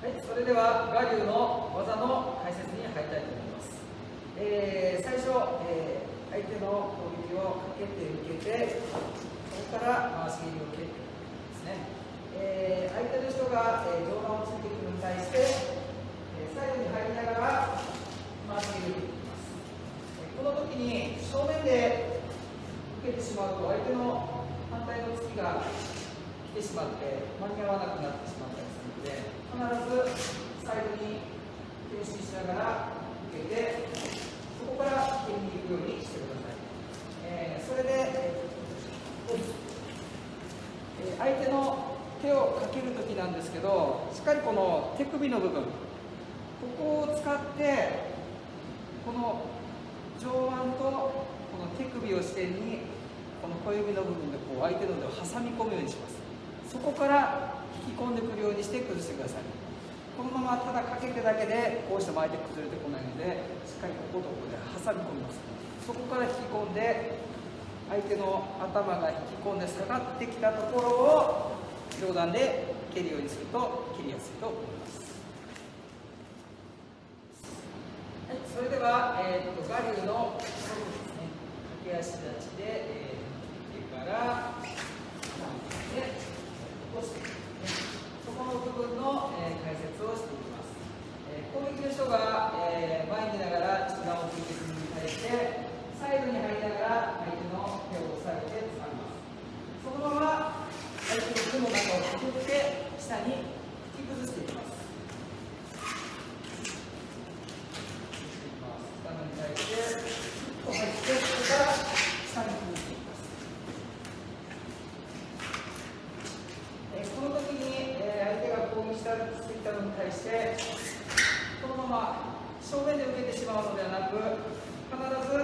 はい、それでは我流の技の解説に入りたいと思います。最初、相手の攻撃をかけて受けて、そこから回し蹴りを蹴っていくですね。相手の人が、上段をついていくのに対して、サイドに入りながら回し蹴りを蹴っていきます。この時に正面で受けてしまうと相手の反対の突きが来てしまって間に合わなくなってしまったりするので、必ずサイドに転進しながら受けて、そこから蹴りに行くようにしてください。それで、相手の手をかけるときなんですけど、しっかりこの手首の部分、ここを使ってこの上腕とこの手首を支点にこの小指の部分でこう相手の腕を挟み込むようにします。そこから引き込んでくるようにして崩してください。このままただかけてだけでこうしても相手崩れてこないので、しっかりこことここで挟み込みます。そこから引き込んで相手の頭が引き込んで下がってきたところを上段で蹴るようにすると蹴りやすいと思います。はい、それでは、我流のですね、駆け足立ちで、手からで落としていく、そこの部分の、解説をしていきます。攻撃の人が、前に出ながら中段をついていくのに対してサイドに入りながら相手の手を押さえて掴みます。そのまま相手の手の中をくぐって下に引き崩していきます。下に対してグッと入ってそこから下に崩していきます。この時に、相手が攻撃してきたのに対してこのまま正面で受けてしまうのではなく、必ず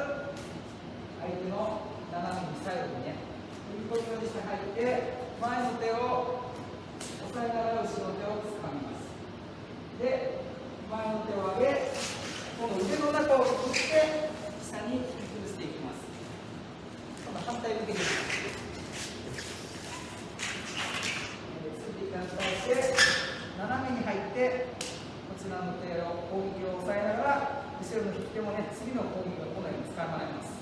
相手の斜めにサイドにね、踏み込むようにして入って、前の手を押さえながら後ろ手をつかみます。で、前の手を上げ、この腕の中をくぐって下に引き崩していきます。今度反対向けにいきます。ついていきます。斜めに入って、こちらの手を攻撃を抑えながら、後ろの引き手もね、次の攻撃が来ないように捕まえます。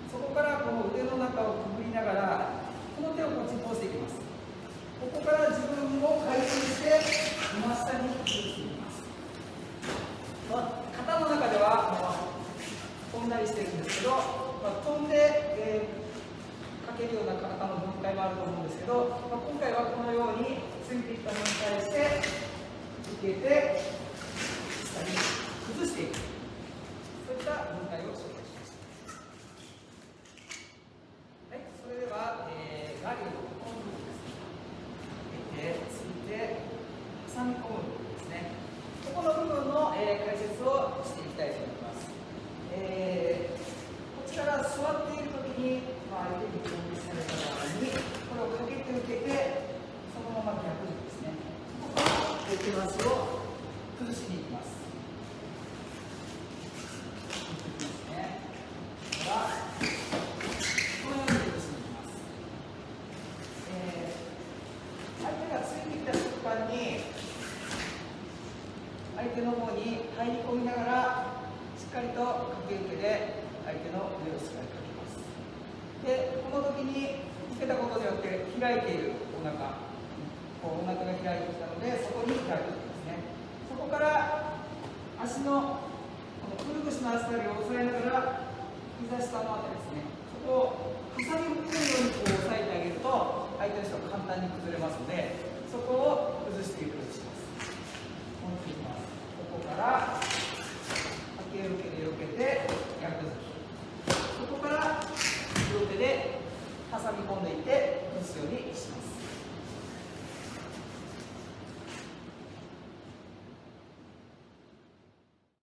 そこからこの腕の中をくぐりながら、この手をこっちに通していきます。ここから自分を回転して、真下に崩していきます。肩の中では飛んだりしてるんですけど、飛んで、かけるような肩の分解もあると思うんですけど、今回はこのようについていったのに対して受けて下に崩していく、そういった分解を紹介します。はい、それでは、我流のこの部分ですね。ついて挟み込む部分ですね。ここの部分の、解説をしていきたいと思います。こちら座っているときに、相手に攻撃された場合にこれをかけて受けて、そのまま逆にですね、ここから手足を崩しに行きます。相手の方に入り込みながらしっかりとかけ受けで相手の腕をしっかりかけます。で、この時に受けたことによって開いているお腹、お腹が開いてきたので、そこに開くんですね。そこから足のこのくるぶしのあたりを押さえながら膝下のあたりですね、そこを挟み込むようにこう押さえてあげると相手の人が簡単に崩れますので、そこを崩していくようにします。ここからかけ受けでよけて逆突き、そこから両手で挟み込んでいって